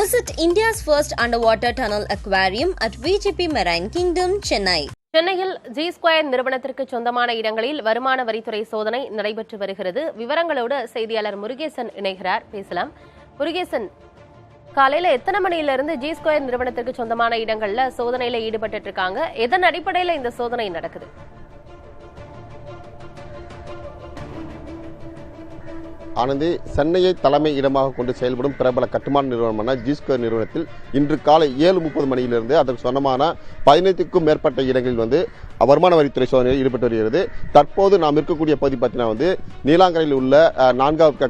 Visit India's first underwater tunnel aquarium at VGP Marine Kingdom, Chennai. சென்னையில் G square நிறுவனத்திற்கு சொந்தமான இடங்களில் வருமான வரித்துறை சோதனை நடைபெற்று வருகிறது. விவரங்களோடு செய்தியாளர் முருகேசன் இணைகிறார். பேசலாம். முருகேசன், காலையில எத்தனை மணியிலிருந்து ஜி ஸ்கொயர் நிறுவனத்திற்கு சொந்தமான இடங்கள்ல சோதனையில ஈடுபட்டு இருக்காங்க? எதன் அடிப்படையில இந்த சோதனை நடக்குது? ஆனந்தி, சென்னையை தலைமை இடமாக கொண்டு செயல்படும் பிரபல கட்டுமான நிறுவனமான ஜி ஸ்கொயர் நிறுவனத்தில் இன்று காலை 7:30 மணியிலிருந்து அதற்கு சொந்தமான 15க்கும் மேற்பட்ட இடங்களில் வருமான வரித்துறை சோதனையில் ஈடுபட்டு வருகிறது. தற்போது நாம் இருக்கக்கூடிய பகுதி பார்த்தீங்கன்னா நீலாங்கரையில் உள்ள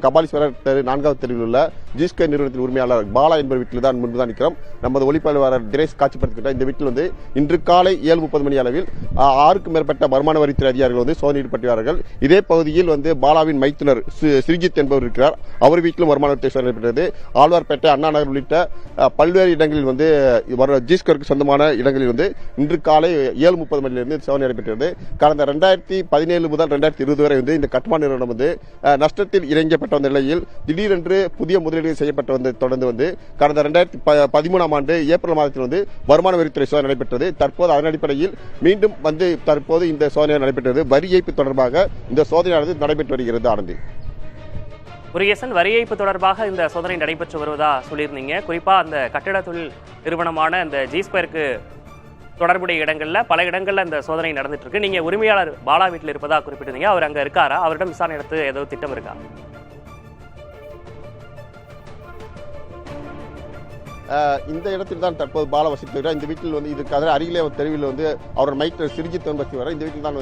கபாலீஸ்வரர் தெரு 4வது தெருவில் உள்ள ஜி ஸ்கொயர் நிறுவனத்தின் உரிமையாளர் பாலா என்பவர் வீட்டில் தான் முன்பு தான் நிற்கிறோம். நமது ஒளிப்பதிவாளர் தினேஷ் காட்சிப்படுத்திக்கிட்ட இந்த வீட்டில் இன்று காலை 7:30 மணி அளவில் 6க்கும் மேற்பட்ட வருமான வரித்துறை அதிகாரிகள் சோதனை ஈடுபட்டுள்ளார்கள். இதே பகுதியில் பாலாவின் மைத்துனர் ஸ்ரீஜித் என்பவர் இருக்கிறார். அவர் வீட்டிலும் வருமான வரித்துறை சோதனை நடைபெற்றது. ஆழ்வார்பேட்டை, அண்ணா நகர் உள்ளிட்ட பல்வேறு இடங்களில் ஜி ஸ்கொயருக்கு சொந்தமான இடங்களில் இன்று காலை 7:30 மணியிலிருந்து சோதனை நடைபெற்றது. கடந்த 2017 முதல் 2020 வரை இந்த கட்டுமான நிறுவனம் நஷ்டத்தில் இறங்கப்பட்ட வந்த நிலையில் திடீரென்று புதிய முதலீடு செய்யப்பட்டு தொடர்ந்து கடந்த 2013ஆம் ஆண்டு ஏப்ரல் மாதத்தில் வருமான வரித்துறை சோதனை நடைபெற்றது. தற்போது அதன் அடிப்படையில் மீண்டும் தற்போது இந்த சோதனை நடைபெற்றது. வரி ஏய்ப்பு தொடர்பாக இந்த சோதனையானது நடைபெற்று வருகிறது. ஆனந்தி, முருகேசன், வரி ஏய்ப்பு தொடர்பாக இந்த சோதனை நடைபெற்று வருவதா சொல்லியிருந்தீங்க. குறிப்பா அந்த கட்டிட தொழில் நிறுவனமான இந்த ஜி ஸ்கொயருக்கு தொடர்புடைய இடங்கள்ல பல இடங்கள்ல இந்த சோதனை நடந்துட்டு இருக்கு. நீங்க உரிமையாளர் பாலா வீட்டில் இருப்பதா குறிப்பிட்டிருந்தீங்க. அவர் அங்க இருக்காரா? அவரிடம் விசாரணை எடுத்து ஏதோ திட்டம் இருக்கா? இந்த இடத்தில் தான் தற்போது பாலா வசித்து வருகிறார். இந்த வீட்டில் இதுக்கு அருகிலே தெருவில் அவரோட மைட்டர் சிரிஜித் வசி வர இந்த வீட்டில் தான்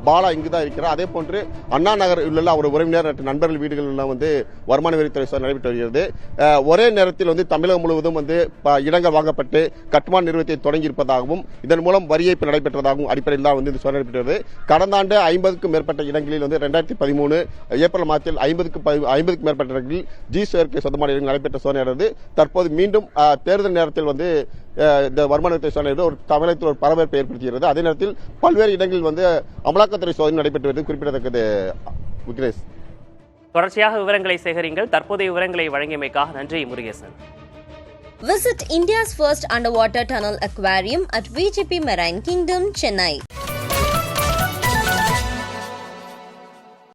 பாலா இங்கு தான் இருக்கிறார். அதே போன்று அண்ணா நகர் உள்ள அவர் உறவினர் நண்பர்கள் வீடுகள் வருமான வரித்துறை சோதனை நடைபெற்று வருகிறது. ஒரே நேரத்தில் தமிழகம் முழுவதும் இடங்கள் வாங்கப்பட்டு கட்டுமான நிறுவனத்தை தொடங்கி இருப்பதாகவும் இதன் மூலம் வரி ஏய்ப்பு நடைபெற்றதாகவும் அடிப்படையில் தான் இந்த சோதனை நடைபெற்றது. கடந்த ஆண்டு 50க்கும் மேற்பட்ட இடங்களில் 2013 ஏப்ரல் மாதத்தில் 50க்கும் மேற்பட்ட இடங்களில் ஜி ஸ்கொயருக்கு சொந்தமான இடங்கள் நடைபெற்ற சோதனை. தற்போது மீண்டும் தேர்தல் நேரத்தில் இந்த வருமான வரித்துறை சோதனை ஒரு தமிழகத்தில் ஒரு பரபரப்பை ஏற்படுத்துகிறது. அதே நேரத்தில் பல்வேறு இடங்களில் அமலாக்கத்துறை சோதனை நடைபெற்று வருவது குறிப்பிடத்தக்கது. விக்னேஷ், தொடர்ச்சியாக விவரங்களை சேகரிங்கள். தற்போதைய விவரங்களை வழங்கியமைக்காக நன்றி Murugesan. Visit India's first underwater tunnel aquarium at VGP Marine Kingdom, Chennai.